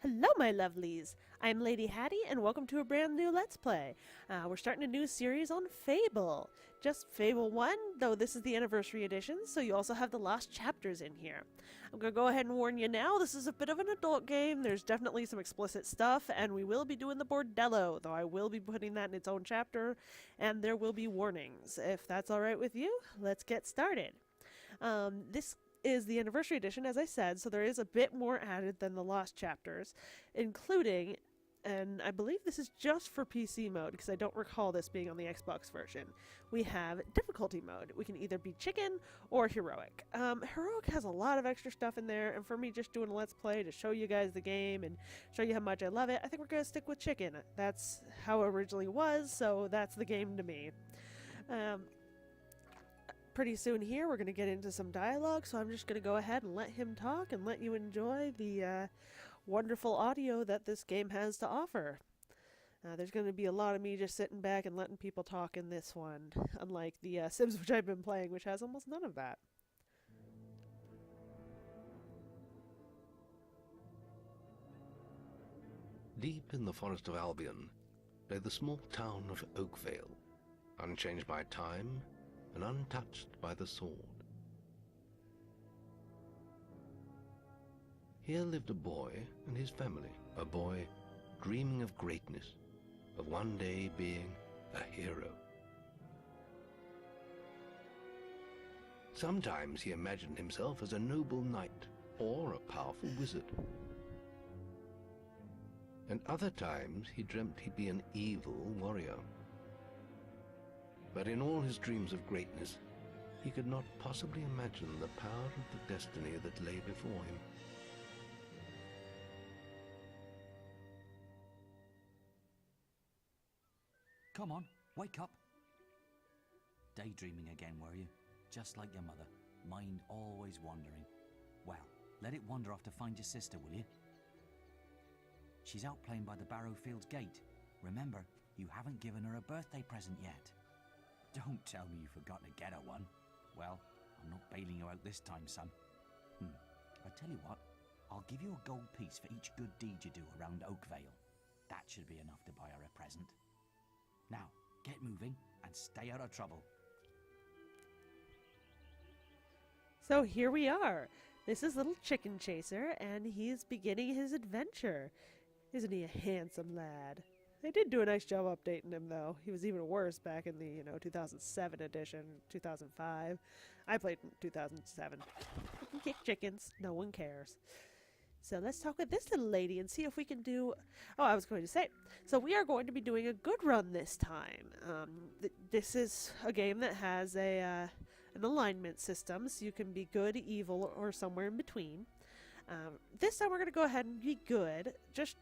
Hello, my lovelies! I'm Lady Hatty, and welcome to a brand new Let's Play. We're starting a new series on Fable. Just Fable 1, though this is the anniversary edition, so you also have the lost chapters in here. I'm going to go ahead and warn you now, this is a bit of an adult game. There's definitely some explicit stuff, and we will be doing the bordello, though I will be putting that in its own chapter, and there will be warnings. If that's alright with you, let's get started. This is the anniversary edition, as I said, so there is a bit more added than the lost chapters, including, and I believe this is just for PC mode because I don't recall this being on the Xbox version, we have difficulty mode. We can either be chicken or heroic. Heroic has a lot of extra stuff in there, and for me just doing a let's play to show you guys the game and show you how much I love it, I think we're going to stick with chicken. That's how it originally was, so that's the game to me. Pretty soon here we're going to get into some dialogue, so I'm just going to go ahead and let him talk and let you enjoy the wonderful audio that this game has to offer. There's going to be a lot of me just sitting back and letting people talk in this one, unlike the Sims which I've been playing, which has almost none of that. Deep in the forest of Albion lay the small town of Oakvale, unchanged by time and untouched by the sword. Here lived a boy and his family, a boy dreaming of greatness, of one day being a hero. Sometimes he imagined himself as a noble knight or a powerful wizard. And other times he dreamt he'd be an evil warrior. But in all his dreams of greatness, he could not possibly imagine the power of the destiny that lay before him. Come on, wake up. Daydreaming again, were you? Just like your mother, mind always wandering. Well, let it wander off to find your sister, will you? She's out playing by the Barrowfields gate. Remember, you haven't given her a birthday present yet. Don't tell me you've forgotten to get her one. Well, I'm not bailing you out this time, son. I tell you what, I'll give you a gold piece for each good deed you do around Oakvale. That should be enough to buy her a present. Now, get moving and stay out of trouble. So here we are. This is little Chicken Chaser, and he's beginning his adventure. Isn't he a handsome lad? They did do a nice job updating him, though. He was even worse back in the, 2007 edition, 2005. I played in 2007. You can kick chickens. No one cares. So let's talk with this little lady and see if we can do... Oh, I was going to say. So we are going to be doing a good run this time. This is a game that has an alignment system, so you can be good, evil, or somewhere in between. This time we're going to go ahead and be good. Just...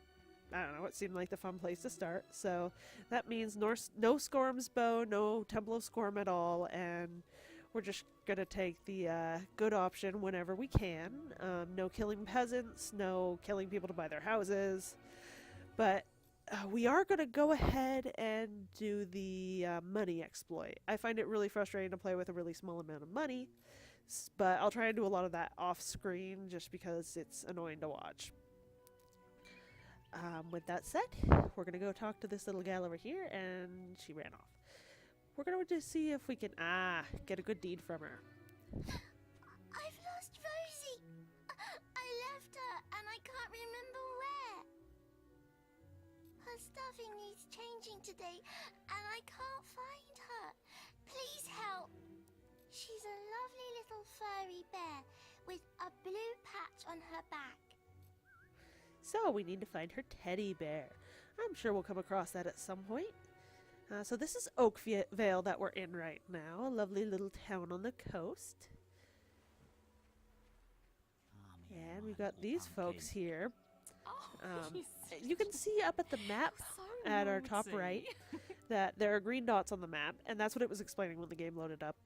I don't know, it seemed like the fun place to start. So that means no Scorm's Bow, no Temple of Scorm at all, and we're just going to take the good option whenever we can. No killing peasants, no killing people to buy their houses. But we are going to go ahead and do the money exploit. I find it really frustrating to play with a really small amount of money, but I'll try and do a lot of that off screen just because it's annoying to watch. With that said, we're going to go talk to this little gal over here, and she ran off. We're going to just see if we can, get a good deed from her. I've lost Rosie. I left her, and I can't remember where. Her stuffing needs changing today, and I can't find her. Please help. She's a lovely little furry bear with a blue patch on her back. So we need to find her teddy bear. I'm sure we'll come across that at some point. So this is Oakvale that we're in right now, a lovely little town on the coast. And we've got these folks here. You can see up at the map at our top right that there are green dots on the map, and that's what it was explaining when the game loaded up.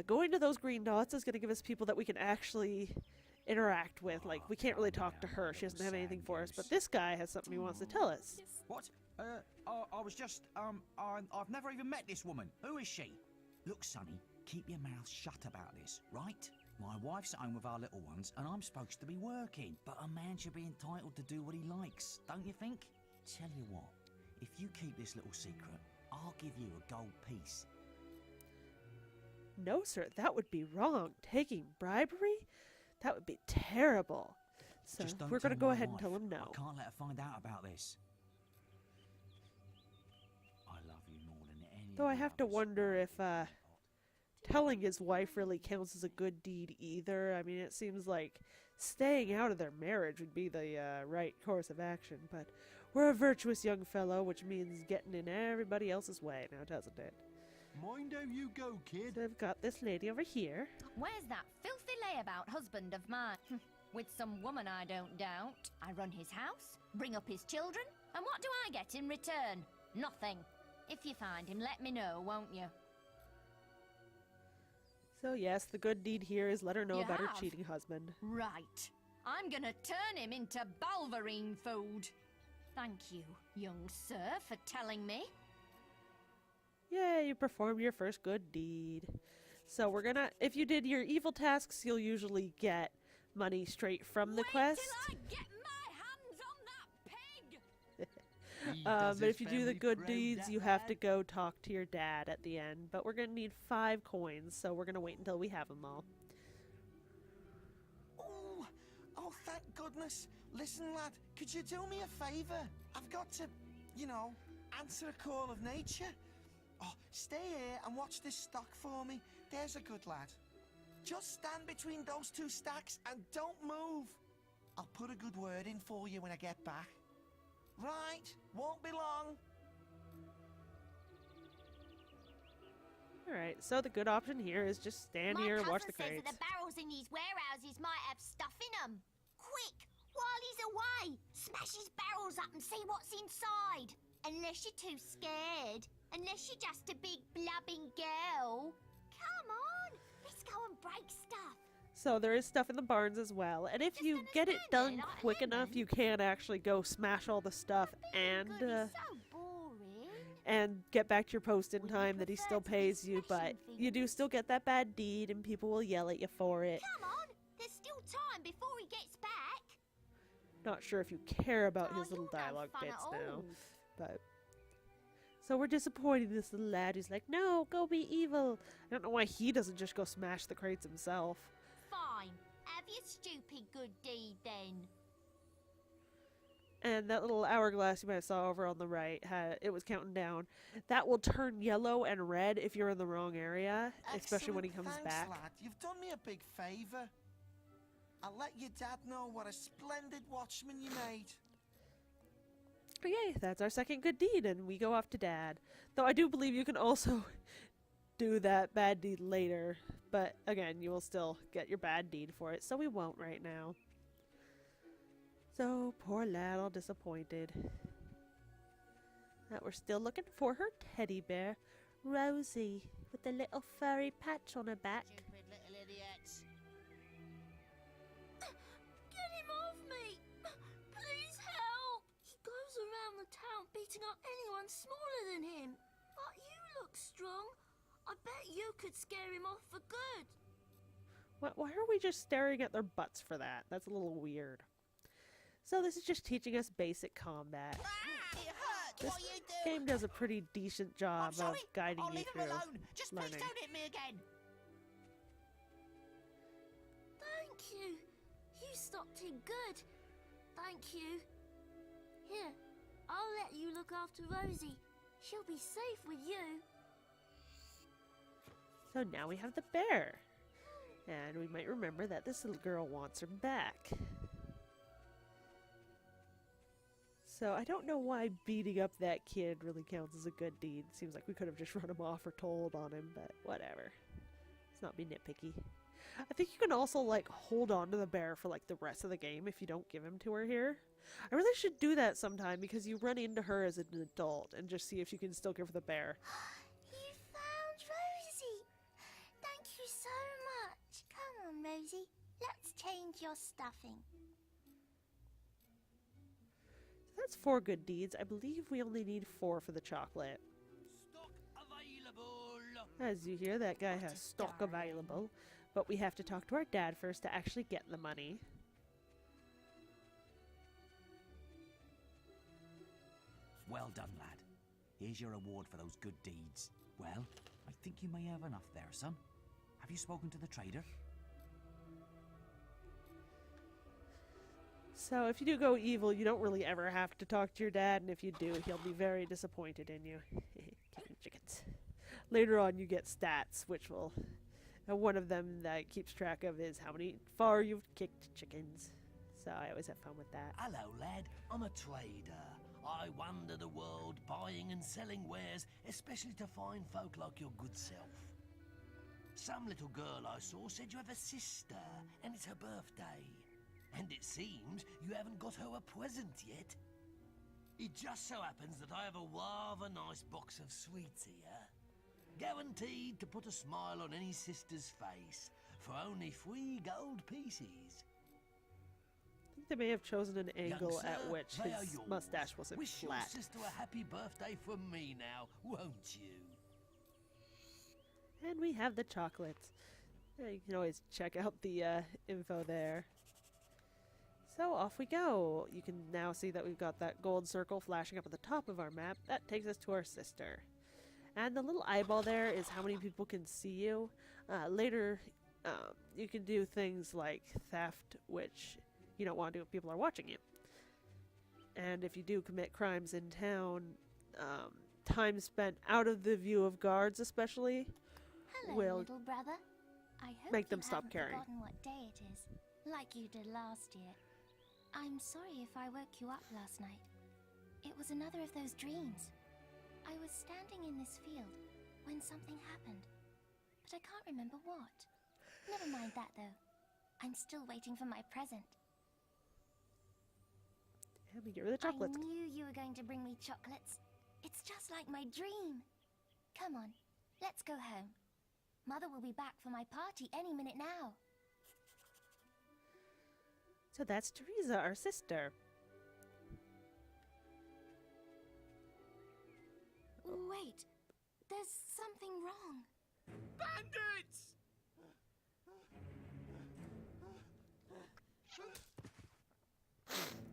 Going to those green dots is going to give us people that we can actually interact with. Like, we can't really talk to her. She doesn't have anything for us, but this guy has something he wants to tell us. What? I was just, I've never even met this woman. Who is she? Look, Sonny, keep your mouth shut about this, right? My wife's at home with our little ones, and I'm supposed to be working. But a man should be entitled to do what he likes, don't you think? Tell you what, if you keep this little secret, I'll give you a gold piece. No, sir, that would be wrong. Taking bribery? That would be terrible. So Just don't we're going to tell go my ahead and wife. tell him no. I can't let her find out about this. I love you more than any Though I of the have to others. wonder if telling his wife really counts as a good deed either. I mean, it seems like staying out of their marriage would be the right course of action, but we're a virtuous young fellow, which means getting in everybody else's way now, doesn't it? Mind how you go, kid. So I've got this lady over here. Where's that filthy layabout husband of mine? With some woman, I don't doubt. I run his house, bring up his children, and what do I get in return? Nothing. If you find him, let me know, won't you? So yes, the good deed here is let her know You about her have? cheating husband. Right. I'm gonna turn him into balverine food. Thank you, young sir, for telling me. Yeah, you performed your first good deed. So we're gonna, if you did your evil tasks, you'll usually get money straight from the Wait quest. till I get my hands on that pig! He does But his if you do the family good proud, deeds, that you have to lad. go talk to your dad at the end. But we're gonna need 5 coins, so we're gonna wait until we have them all. Oh, thank goodness. Listen, lad, could you do me a favour? I've got to, answer a call of nature. Oh, stay here and watch this stock for me. There's a good lad. Just stand between those 2 stacks and don't move. I'll put a good word in for you when I get back. Right, won't be long. Alright, so the good option here is just stand here and watch the My cousin says crates. that the barrels in these warehouses might have stuff in them. Quick, while he's away, smash his barrels up and see what's inside. Unless you're too scared. Unless you're just a big blubbing girl. Come on, let's go and break stuff. So there is stuff in the barns as well, and if Just you gonna get it stand there done like a quick enough, lemon. you can actually go smash all the stuff Being and good is so boring. and get back to your post in Would you time that he prefer still to be pays you, but smashing you do things? still get that bad deed and people will yell at you for it. Come on, there's still time before he gets back. Not sure if you care about Oh, his little you're no dialogue fun at bits now, all. but so we're disappointed in this little lad who's like, no, go be evil. I don't know why he doesn't just go smash the crates himself. Fine, have your stupid good deed then. And that little hourglass you might have saw over on the right, it was counting down. That will turn yellow and red if you're in the wrong area, especially when he Excellent, comes thanks, back. lad. You've done me a big favour. I'll let your dad know what a splendid watchman you made. Okay, that's our second good deed, and we go off to Dad. Though I do believe you can also do that bad deed later, but again, you will still get your bad deed for it, so we won't right now. So, poor lad, all disappointed. That we're still looking for her teddy bear, Rosie, with the little furry patch on her back. Stupid little idiots. Get him off me! Please help! He goes around the town beating up anyone smaller than him. But you look strong. I bet you could scare him off for good. Why are we just staring at their butts for that? That's a little weird. So this is just teaching us basic combat. Ah, it hurts. This What you do? game does a pretty decent job I'm sorry. of guiding I'll you leave through him alone. Just please learning. don't hit me again. Thank you. You stopped him good. Thank you. Here, I'll let you look after Rosie. She'll be safe with you. So now we have the bear. And we might remember that this little girl wants her back. So I don't know why beating up that kid really counts as a good deed. Seems like we could have just run him off or told on him, but whatever. Let's not be nitpicky. I think you can also like hold on to the bear for like the rest of the game if you don't give him to her here. I really should do that sometime because you run into her as an adult and just see if you can still give her the bear. You found Rosie. Thank you so much. Come on, Rosie. Let's change your stuffing. That's 4 good deeds. I believe we only need 4 for the chocolate. Stock available. As you hear, that guy has stock available. But we have to talk to our dad first to actually get the money. Well done, lad. Here's your reward for those good deeds. Well, I think you may have enough there, son. Have you spoken to the trader? So if you do go evil, you don't really ever have to talk to your dad, and if you do, he'll be very disappointed in you. Kicking chickens. Later on, you get stats, which will... one of them that keeps track of is how far you've kicked chickens. So I always have fun with that. Hello, lad. I'm a trader. I wander the world buying and selling wares, especially to fine folk like your good self. Some little girl I saw said you have a sister, and it's her birthday. And it seems you haven't got her a present yet. It just so happens that I have a rather nice box of sweets here. Guaranteed to put a smile on any sister's face for only 3 gold pieces. I think they may have chosen an angle Young sir, at which they are his yours. mustache wasn't Wish flat. your sister a happy birthday from me now, won't you? And we have the chocolates. Yeah, you can always check out the info there. So off we go. You can now see that we've got that gold circle flashing up at the top of our map. That takes us to our sister. And the little eyeball there is how many people can see you. Later, you can do things like theft, which you don't want to do if people are watching you. And if you do commit crimes in town, time spent out of the view of guards especially Hello, will little brother. I hope make them you stop haven't caring. forgotten what day it is, like you did last year. I'm sorry if I woke you up last night. It was another of those dreams. I was standing in this field when something happened, but I can't remember what. Never mind that, though. I'm still waiting for my present. And we get rid of the chocolates. I knew you were going to bring me chocolates. It's just like my dream. Come on, let's go home. Mother will be back for my party any minute now. So that's Teresa, our sister. Wait, there's something wrong. Bandits!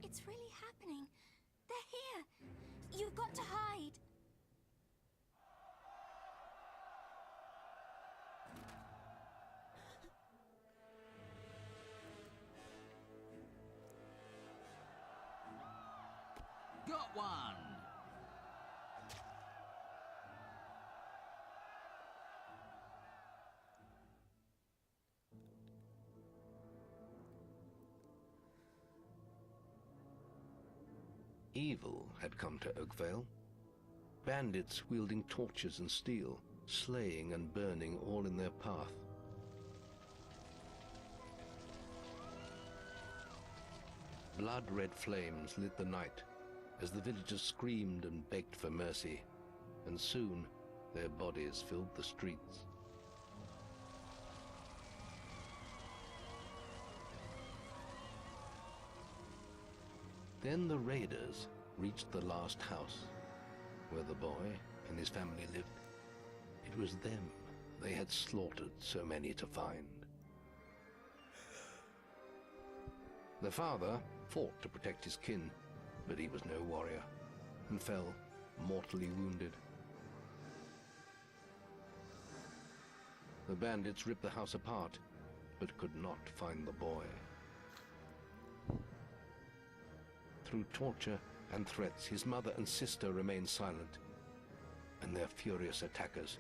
It's really happening. They're here. You've got to hide. Got one! Evil had come to Oakvale. Bandits wielding torches and steel, slaying and burning all in their path. Blood-red flames lit the night as the villagers screamed and begged for mercy, and soon their bodies filled the streets. Then the raiders reached the last house, where the boy and his family lived. It was them they had slaughtered so many to find. The father fought to protect his kin, but he was no warrior, and fell mortally wounded. The bandits ripped the house apart, but could not find the boy. Through torture and threats, his mother and sister remained silent, and their furious attackers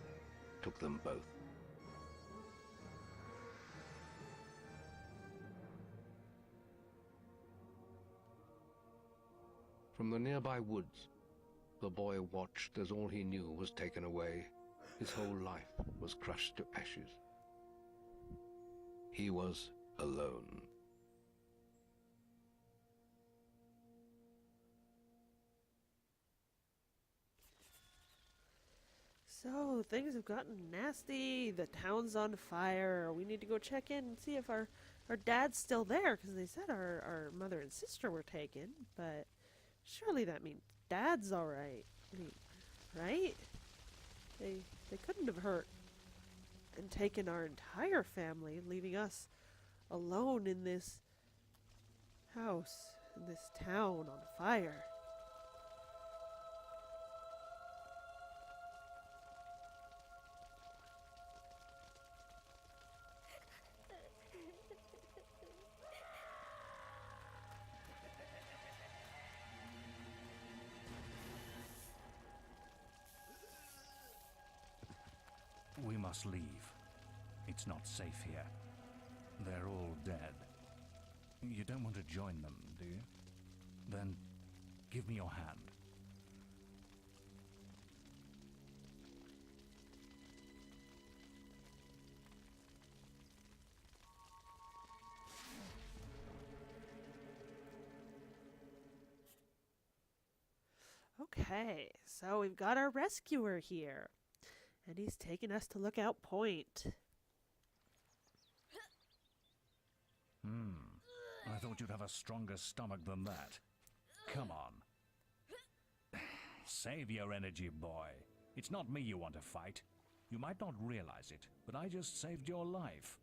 took them both. From the nearby woods, the boy watched as all he knew was taken away. His whole life was crushed to ashes. He was alone. So, things have gotten nasty. The town's on fire. We need to go check in and see if our dad's still there, because they said our mother and sister were taken, but surely that means dad's alright. I mean, right? They couldn't have hurt and taken our entire family, leaving us alone in this house, in this town on fire. We must leave. It's not safe here. They're all dead. You don't want to join them, do you? Then give me your hand. Okay, so we've got our rescuer here. And he's taking us to Lookout Point. I thought you'd have a stronger stomach than that. Come on. Save your energy, boy. It's not me you want to fight. You might not realize it, but I just saved your life.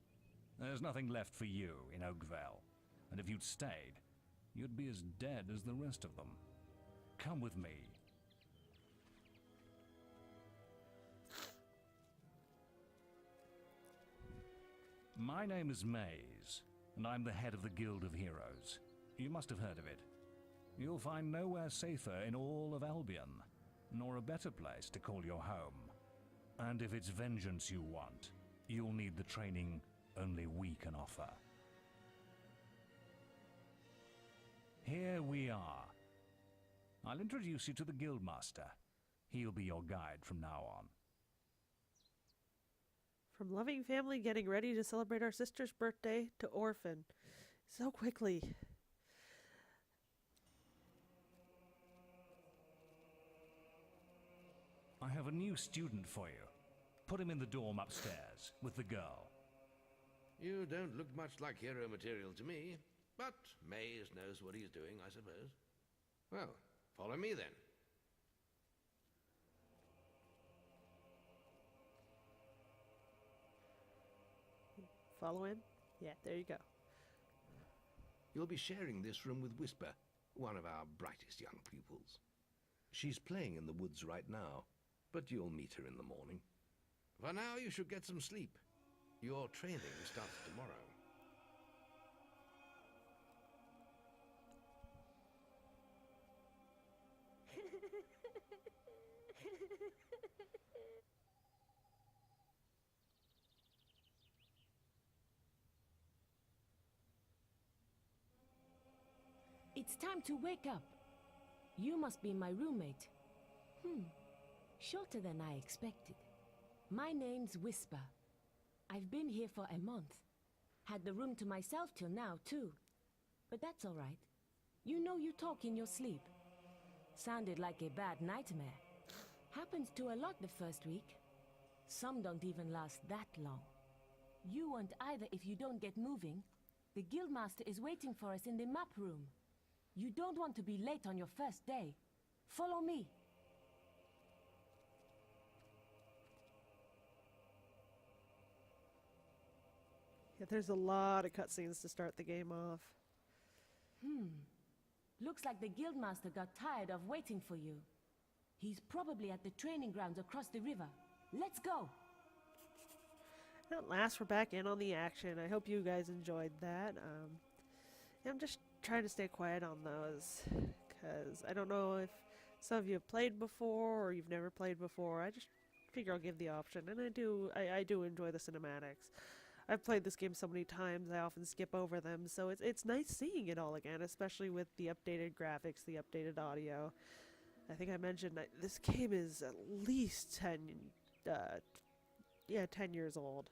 There's nothing left for you in Oakvale. And if you'd stayed, you'd be as dead as the rest of them. Come with me. My name is Maze, and I'm the head of the Guild of Heroes. You must have heard of it. You'll find nowhere safer in all of Albion, nor a better place to call your home. And if it's vengeance you want, you'll need the training only we can offer. Here we are. I'll introduce you to the Guildmaster. He'll be your guide from now on. From loving family getting ready to celebrate our sister's birthday to orphan. So quickly. I have a new student for you. Put him in the dorm upstairs with the girl. You don't look much like hero material to me, but Maze knows what he's doing, I suppose. Well, follow me then. Follow him? Yeah, there you go. You'll be sharing this room with Whisper, one of our brightest young pupils. She's playing in the woods right now, but you'll meet her in the morning. For now, you should get some sleep. Your training starts tomorrow. It's time to wake up. You must be my roommate. Shorter than I expected. My name's Whisper. I've been here for a month. Had the room to myself till now, too. But that's all right. You know you talk in your sleep. Sounded like a bad nightmare. Happens to a lot the first week. Some don't even last that long. You won't either if you don't get moving. The Guildmaster is waiting for us in the map room. You don't want to be late on your first day. Follow me. Yeah, there's a lot of cutscenes to start the game off. Looks like the Guildmaster got tired of waiting for you. He's probably at the training grounds across the river. Let's go! At last, we're back in on the action. I hope you guys enjoyed that. I'm just trying to stay quiet on those, because I don't know if some of you have played before or you've never played before. I just figure I'll give the option, and I do enjoy the cinematics. I've played this game so many times, I often skip over them, so it's nice seeing it all again, especially with the updated graphics, the updated audio. I think I mentioned that this game is at least 10 years old.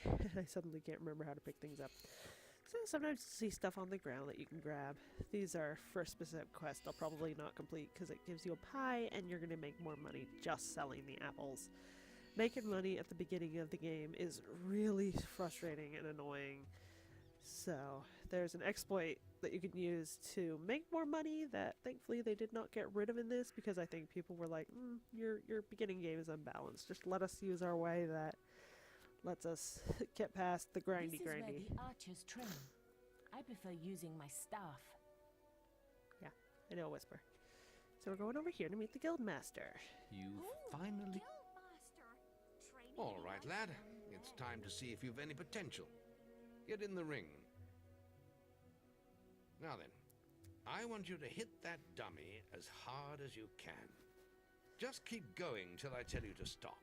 I suddenly can't remember how to pick things up. So sometimes you see stuff on the ground that you can grab. These are for a specific quest I'll probably not complete because it gives you a pie and you're going to make more money just selling the apples. Making money at the beginning of the game is really frustrating and annoying. So there's an exploit that you can use to make more money that thankfully they did not get rid of in this, because I think people were like, your beginning game is unbalanced. Just let us use our way that lets us get past the This grindy. is where the archers train. I prefer using my staff. Yeah, I know, Whisper. So we're going over here to meet the guildmaster. You've finally... All right, lad. It's time to see if you've any potential. Get in the ring. Now then, I want you to hit that dummy as hard as you can. Just keep going till I tell you to stop.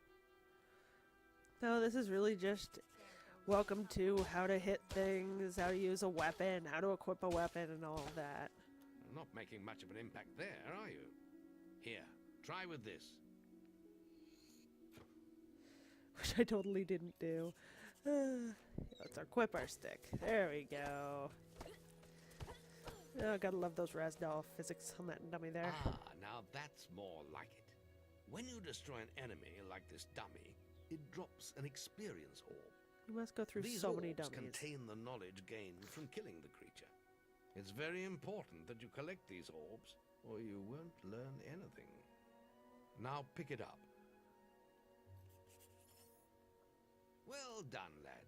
No, this is really just welcome to how to hit things, how to use a weapon, how to equip a weapon, and all of that. Not making much of an impact there, are you? Here, try with this. Which I totally didn't do. Let's equip our stick. There we go. Oh, gotta love those Rasdal physics on that dummy there. Ah, now that's more like it. When you destroy an enemy like this dummy, it drops an experience orb. You must go through These so many orbs dummies. contain the knowledge gained from killing the creature. It's very important that you collect these orbs, or you won't learn anything. Now pick it up. Well done, lad.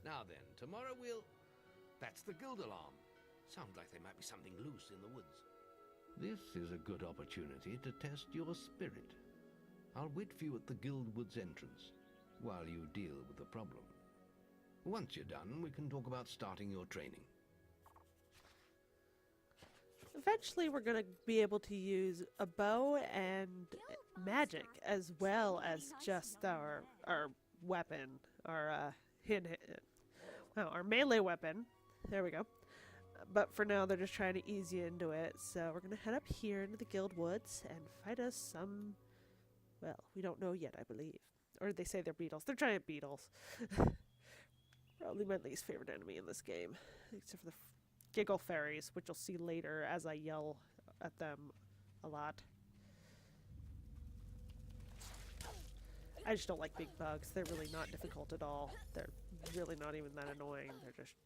Now then, tomorrow we'll... That's the guild alarm. Sounds like there might be something loose in the woods. This is a good opportunity to test your spirit. I'll wait for you at the guild woods entrance, while you deal with the problem. Once you're done, we can talk about starting your training. Eventually we're gonna be able to use a bow and magic, as well as just our weapon, our our melee weapon. There we go. But for now, they're just trying to ease you into it. So we're gonna head up here into the guild woods and fight us some. Well, we don't know yet, I believe. Or they say they're beetles. They're giant beetles. Probably my least favorite enemy in this game, except for the giggle fairies, which you'll see later as I yell at them a lot. I just don't like big bugs. They're really not difficult at all. They're really not even that annoying. They're just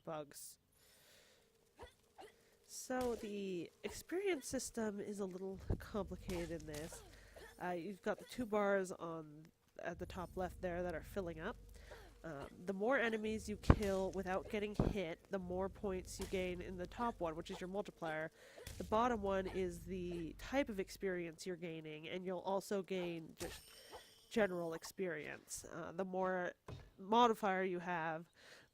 bugs. So the experience system is a little complicated in this. You've got the two bars at the top left there that are filling up. The more enemies you kill without getting hit, the more points you gain in the top one, which is your multiplier. The bottom one is the type of experience you're gaining, and you'll also gain just general experience. The more modifier you have,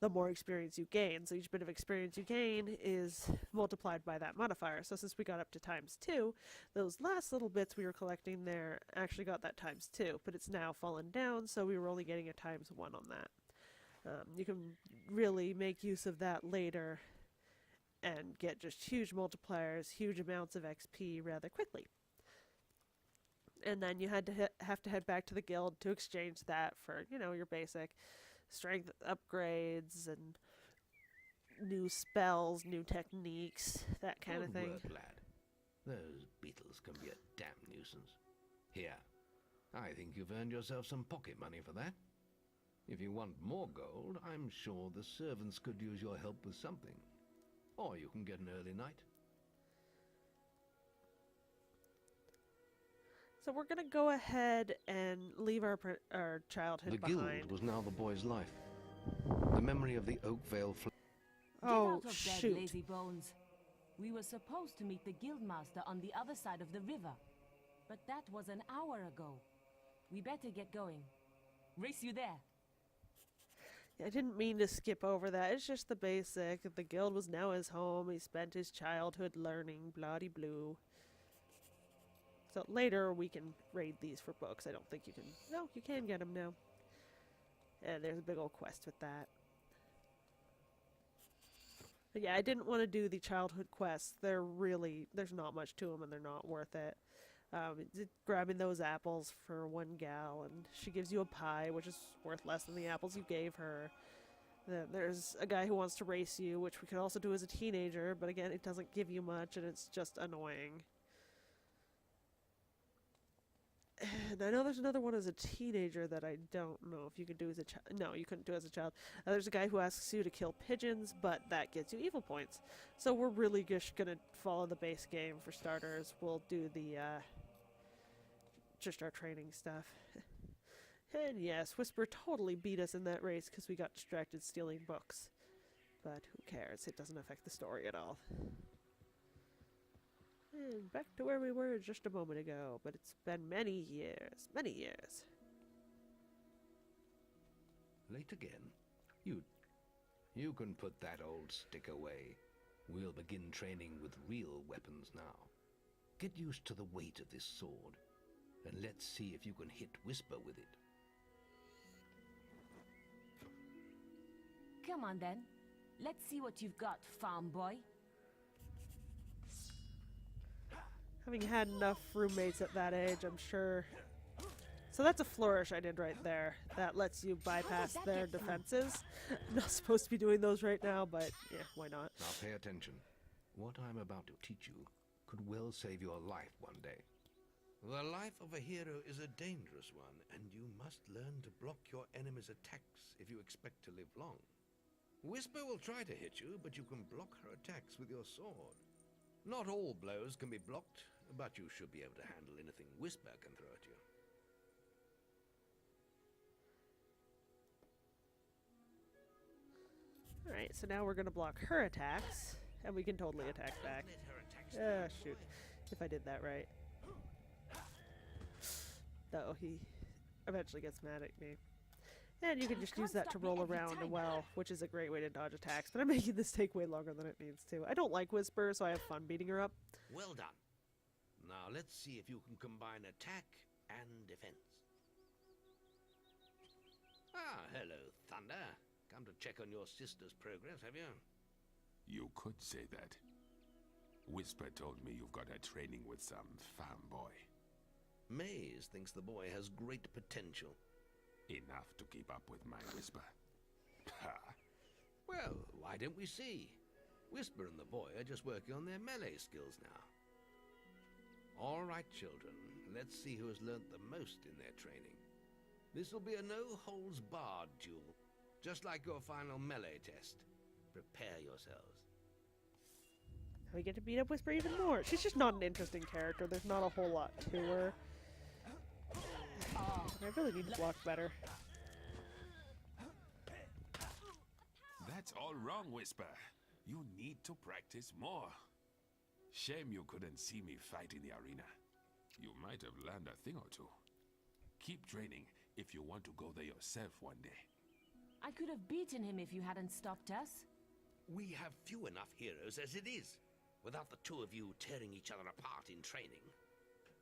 the more experience you gain. So each bit of experience you gain is multiplied by that modifier. So since we got up to ×2, those last little bits we were collecting there actually got that ×2, but it's now fallen down, so we were only getting a ×1 on that. You can really make use of that later and get just huge multipliers, huge amounts of XP rather quickly. And then you had to have to head back to the guild to exchange that for, your basic strength upgrades and new spells, new techniques, that kind of thing. Good work, lad. Those beetles can be a damn nuisance. Here, I think you've earned yourself some pocket money for that. If you want more gold, I'm sure the servants could use your help with something. Or you can get an early night. So we're going to go ahead and leave our childhood behind. The guild was now the boy's life. The memory of the Oakvale Oh, Get out of shoot. bed, lazy bones. We were supposed to meet the guildmaster on the other side of the river. But that was an hour ago. We better get going. Race you there. I didn't mean to skip over that. It's just the basic. The guild was now his home. He spent his childhood learning, bloody-blue. So later we can raid these for books. I don't think you can... No, you can get them now. And there's a big old quest with that. But yeah, I didn't want to do the childhood quests. There's not much to them and they're not worth it. Grabbing those apples for one gal, and she gives you a pie, which is worth less than the apples you gave her. Then there's a guy who wants to race you, which we could also do as a teenager, but again, it doesn't give you much, and it's just annoying. And I know there's another one as a teenager that I don't know if you could do as a child. No, you couldn't do as a child. There's a guy who asks you to kill pigeons, but that gets you evil points. So we're really just gonna follow the base game for starters. We'll do the, just our training stuff. And yes, Whisper totally beat us in that race because we got distracted stealing books. But who cares? It doesn't affect the story at all. And back to where we were just a moment ago, but it's been many years, many years. Late again? You can put that old stick away. We'll begin training with real weapons now. Get used to the weight of this sword, and let's see if you can hit Whisper with it. Come on then. Let's see what you've got, farm boy. Having had enough roommates at that age, I'm sure. So that's a flourish I did right there. That lets you bypass their defenses. I'm not supposed to be doing those right now, but yeah, why not? Now pay attention. What I'm about to teach you could well save your life one day. The life of a hero is a dangerous one, and you must learn to block your enemy's attacks if you expect to live long. Whisper will try to hit you, but you can block her attacks with your sword. Not all blows can be blocked, but you should be able to handle anything Whisper can throw at you. Alright, so now we're gonna block her attacks, and we can totally attack back. Ah, shoot. If I did that right. Though he eventually gets mad at me. And you can just use that to roll around well, which is a great way to dodge attacks, but I'm making this take way longer than it needs to. I don't like Whisper, so I have fun beating her up. Well done. Now let's see if you can combine attack and defense. Ah, hello, Thunder. Come to check on your sister's progress, have you? You could say that. Whisper told me you've got her training with some farm boy. Maze thinks the boy has great potential. Enough to keep up with my Whisper. Ha! Well, why don't we see? Whisper and the boy are just working on their melee skills now. All right, children, let's see who has learnt the most in their training. This will be a no-holds-barred duel, just like your final melee test. Prepare yourselves. We get to beat up Whisper even more. She's just not an interesting character. There's not a whole lot to her. I really need to block better. That's all wrong, Whisper. You need to practice more. Shame you couldn't see me fight in the arena. You might have learned a thing or two. Keep training if you want to go there yourself one day. I could have beaten him if you hadn't stopped us. We have few enough heroes as it is, without the two of you tearing each other apart in training.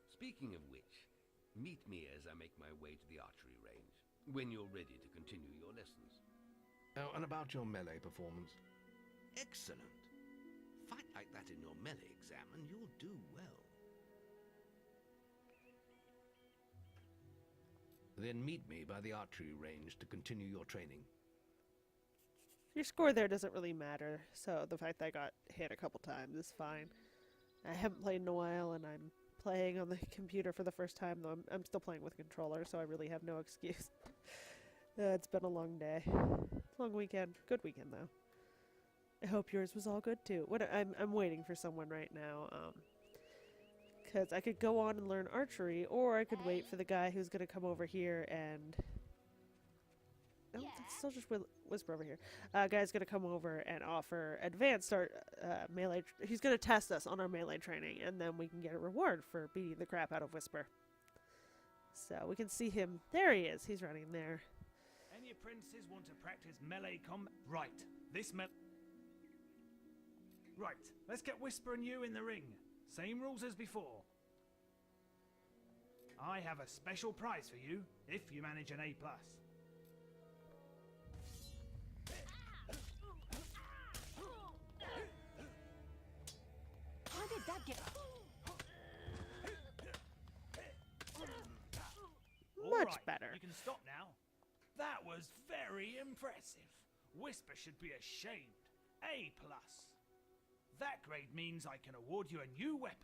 Speaking of which, meet me as I make my way to the archery range, when you're ready to continue your lessons. Oh, and about your melee performance? Excellent. Fight like that in your melee exam and you'll do well. Then meet me by the archery range to continue your training. Your score there doesn't really matter, so the fact that I got hit a couple times is fine. I haven't played in a while, and I'm playing on the computer for the first time, though I'm still playing with a controller, so I really have no excuse. It's been a long day. Long weekend. Good weekend, though. I hope yours was all good, too. I'm waiting for someone right now, because I could go on and learn archery, or I could wait for the guy who's going to come over here and... Oh, it's still just Whisper over here. Guy's gonna come over and offer advanced melee. He's gonna test us on our melee training, and then we can get a reward for beating the crap out of Whisper. So we can see him. There he is. He's running there. Any apprentices want to practice melee combat? Right. Right. Let's get Whisper and you in the ring. Same rules as before. I have a special prize for you if you manage an A+. How did that get... Much better. You can stop now. That was very impressive. Whisper should be ashamed. A+. That grade means I can award you a new weapon.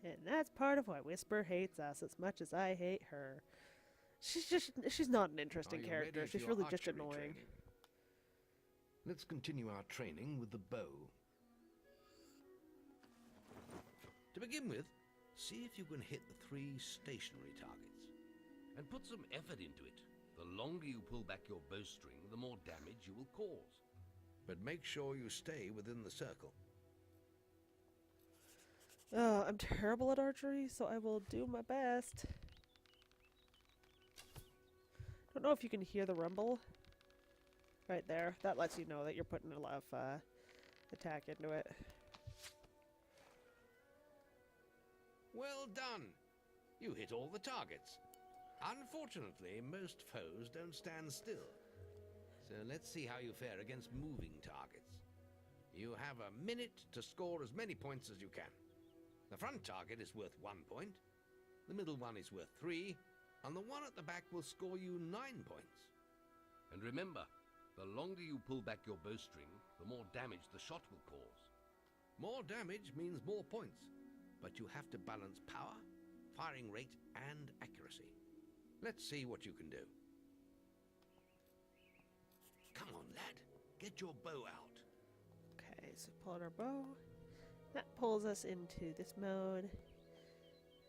And that's part of why Whisper hates us as much as I hate her. She's not an interesting Are you character. ready for She's your really just archery annoying. training? Let's continue our training with the bow. To begin with, see if you can hit the 3 stationary targets. And put some effort into it. The longer you pull back your bowstring, the more damage you will cause. But make sure you stay within the circle. I'm terrible at archery, so I will do my best. Don't know if you can hear the rumble. Right there. That lets you know that you're putting a lot of attack into it. Well done! You hit all the targets. Unfortunately, most foes don't stand still. So let's see how you fare against moving targets. You have a minute to score as many points as you can. The front target is worth 1 point, the middle one is worth 3, and the one at the back will score you 9 points. And remember, the longer you pull back your bowstring, the more damage the shot will cause. More damage means more points, but you have to balance power, firing rate, and accuracy. Let's see what you can do. Come on, lad. Get your bow out. Okay, so pull out our bow. That pulls us into this mode.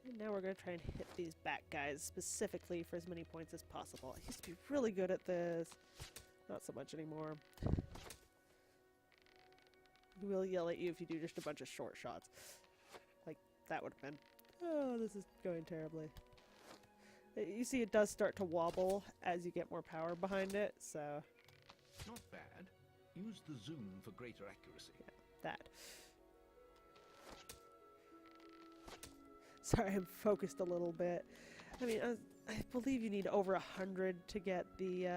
And now we're going to try and hit these back guys specifically for as many points as possible. I used to be really good at this. Not so much anymore. He will yell at you if you do just a bunch of short shots. Like, that would have been... Oh, this is going terribly. You see it does start to wobble as you get more power behind it, so... Not bad. Use the zoom for greater accuracy. Yeah, that. Sorry, I'm focused a little bit. I mean, I believe you need over 100 to get the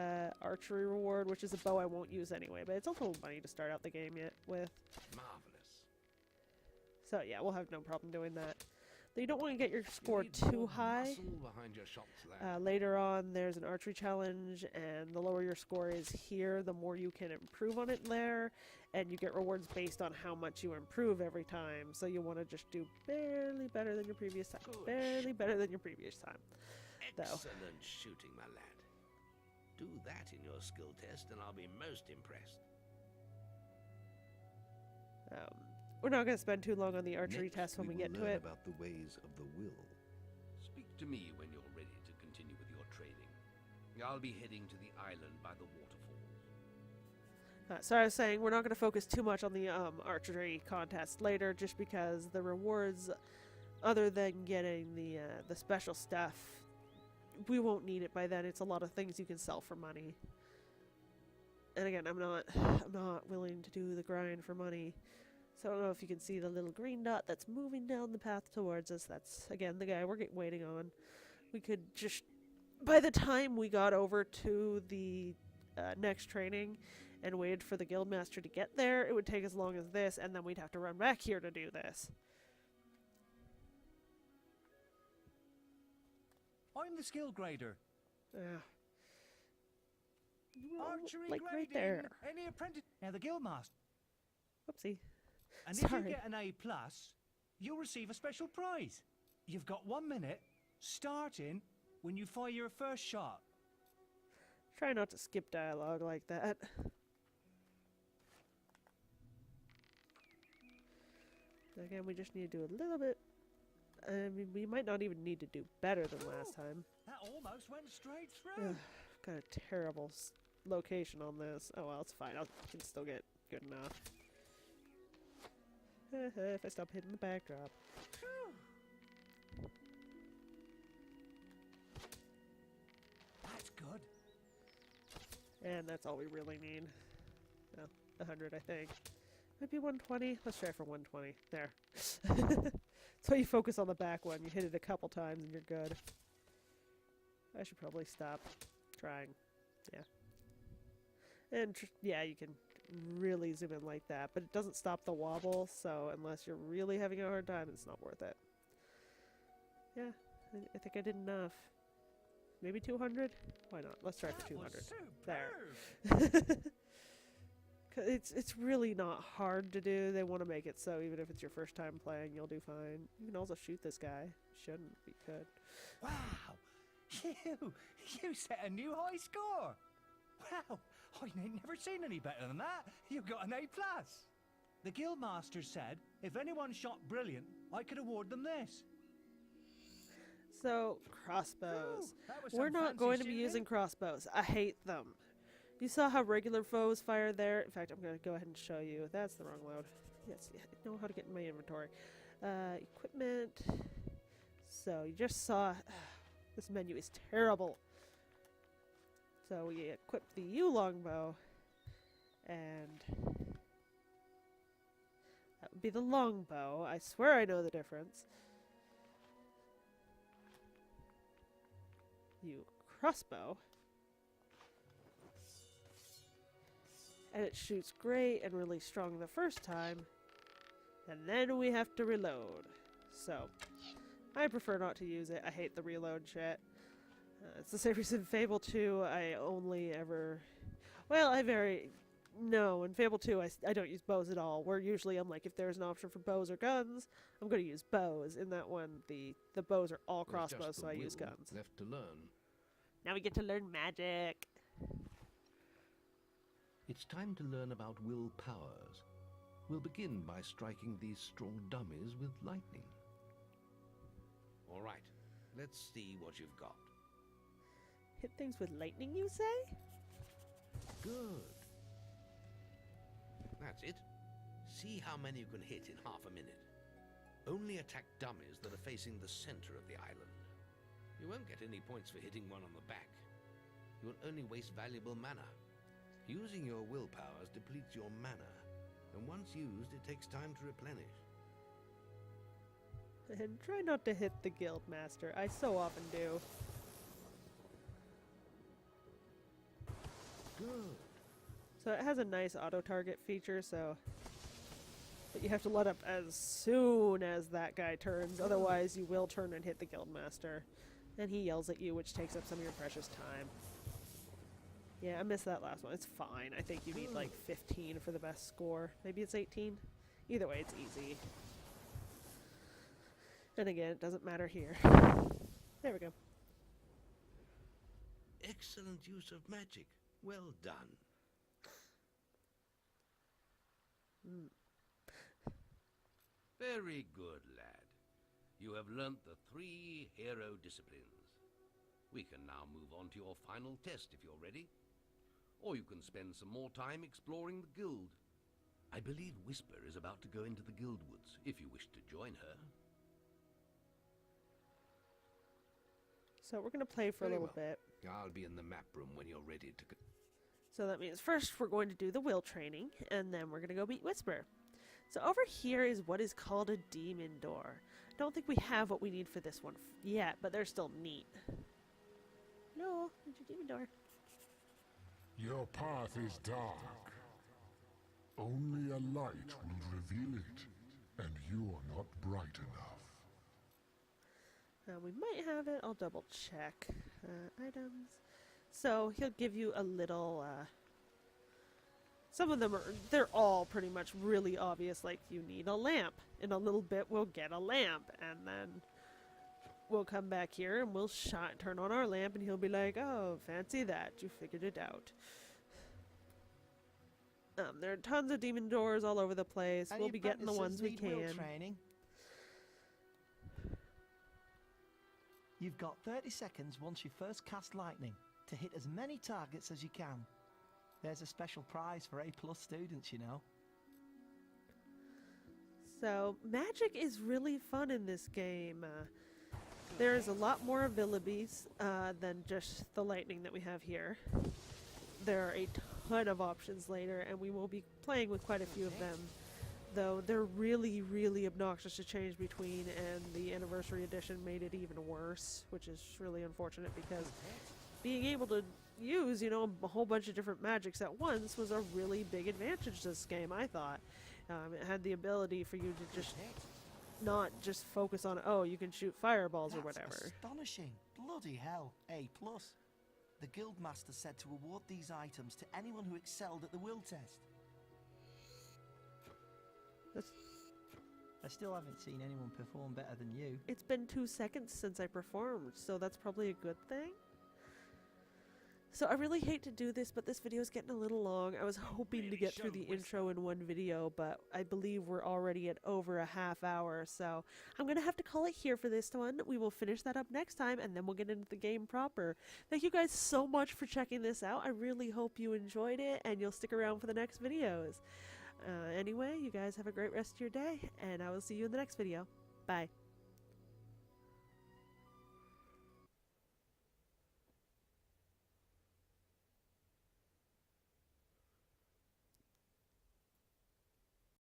archery reward, which is a bow I won't use anyway, but it's a little money to start out the game with. Marvelous. So yeah, we'll have no problem doing that. Though you don't want to get your score You need too more high. muscle behind your shots, lad. Later on, there's an archery challenge, and the lower your score is here, the more you can improve on it there, and you get rewards based on how much you improve every time. So you want to just do barely better than your previous time. Good. Barely better than your previous time. Excellent shooting, my lad. Do that in your skill test, and I'll be most impressed. We're not going to spend too long on the archery Next, test when we will get to learn it. about the ways of the will. Speak to me when you're ready to continue with your training. I'll be heading to the island by the waterfalls. So I was saying we're not going to focus too much on the archery contest later, just because the rewards, other than getting the special stuff, we won't need it by then. It's a lot of things you can sell for money. And again, I'm not willing to do the grind for money. So I don't know if you can see the little green dot that's moving down the path towards us. That's, again, the guy we're waiting on. We could just, by the time we got over to the next training and waited for the guildmaster to get there, it would take as long as this, and then we'd have to run back here to do this. I'm the skill grader. Archery like grading. right there. Any apprentice. Now the guildmaster. Whoopsie. And if you Sorry. get an A+, you'll receive a special prize. You've got 1 minute, starting when you fire your first shot. Try not to skip dialogue like that. Again, we just need to do a little bit. I mean, we might not even need to do better than last time. That almost went straight through. Ugh, got a terrible location on this. Oh well, it's fine. I can still get good enough. If I stop hitting the backdrop. That's good. And that's all we really need. Well, 100, I think. Might be 120. Let's try for 120. There. So you focus on the back one. You hit it a couple times and you're good. I should probably stop trying. Yeah. And yeah, you can really zoom in like that, but it doesn't stop the wobble, so unless you're really having a hard time, it's not worth it. Yeah, I think I did enough. Maybe 200? Why not? Let's try for 200. There. It's really not hard to do. They want to make it so even if it's your first time playing, you'll do fine. You can also shoot this guy. Shouldn't, but you could. Wow! You set a new high score! Wow! I ain't never seen any better than that. You got an A+. The Guildmaster said if anyone shot brilliant, I could award them this. So, crossbows. Ooh, that was We're some not fancy going to be shooting. using crossbows. I hate them. You saw how regular foes fire there? In fact, I'm going to go ahead and show you. That's the wrong load. Yes, I know how to get in my inventory. Equipment. So, you just saw... this menu is terrible. So, we equip the U longbow. And... that would be the longbow. I swear I know the difference. U crossbow. And it shoots great and really strong the first time. And then we have to reload. So, I prefer not to use it. I hate the reload shit. It's the same reason Fable 2 I only ever... well, no, in Fable 2 I don't use bows at all. Where usually I'm like, if there's an option for bows or guns, I'm going to use bows. In that one, the bows are all There's crossbows, just so the I use will guns. left to learn. Now we get to learn magic. It's time to learn about will powers. We'll begin by striking these strong dummies with lightning. All right, let's see what you've got. Hit things with lightning, you say? Good. That's it. See how many you can hit in half a minute. Only attack dummies that are facing the center of the island. You won't get any points for hitting one on the back. You will only waste valuable mana. Using your willpowers depletes your mana, and once used, it takes time to replenish. And try not to hit the Guildmaster. I so often do. Good. So it has a nice auto-target feature, so... but you have to let up as soon as that guy turns, otherwise you will turn and hit the Guildmaster. And he yells at you, which takes up some of your precious time. Yeah, I missed that last one. It's fine. I think you need like 15 for the best score. Maybe it's 18? Either way, it's easy. And again, it doesn't matter here. There we go. Excellent use of magic. Well done. Very good, lad. You have learnt the 3 hero disciplines. We can now move on to your final test if you're ready. Or you can spend some more time exploring the guild. I believe Whisper is about to go into the guild woods, if you wish to join her. So we're going to play for a little bit. I'll be in the map room when you're ready to go. So that means first we're going to do the will training, and then we're going to go meet Whisper. So over here is what is called a demon door. I don't think we have what we need for this one yet, but they're still neat. No, it's a demon door. Your path is dark. Only a light will reveal it, and you are not bright enough. We might have it. I'll double check. Items. So he'll give you a little, some of them they're all pretty much really obvious, like you need a lamp. In a little bit we'll get a lamp, and then we'll come back here and we'll turn on our lamp, and he'll be like, oh, fancy that, you figured it out. There are tons of demon doors all over the place. We'll be getting the ones we can. Training. You've got 30 seconds once you first cast lightning to hit as many targets as you can. There's a special prize for A+ students, you know. So, magic is really fun in this game. There's a lot more abilities than just the lightning that we have here. There are a ton of options later, and we will be playing with quite a few of them. Though they're really, really obnoxious to change between, and the Anniversary Edition made it even worse, which is really unfortunate because being able to use, you know, a whole bunch of different magics at once was a really big advantage to this game, I thought. It had the ability for you to just not just focus on, oh, you can shoot fireballs or whatever. Astonishing. Bloody hell. A+. The Guildmaster said to award these items to anyone who excelled at the will test. That's, I still haven't seen anyone perform better than you. it's been 2 seconds since I performed, so that's probably a good thing. So I really hate to do this, but this video is getting a little long. I was hoping to get through the intro in one video, but I believe we're already at over a half hour, so I'm going to have to call it here for this one. We will finish that up next time, and then we'll get into the game proper. Thank you guys so much for checking this out. I really hope you enjoyed it, and you'll stick around for the next videos. Anyway, you guys have a great rest of your day, and I will see you in the next video. Bye.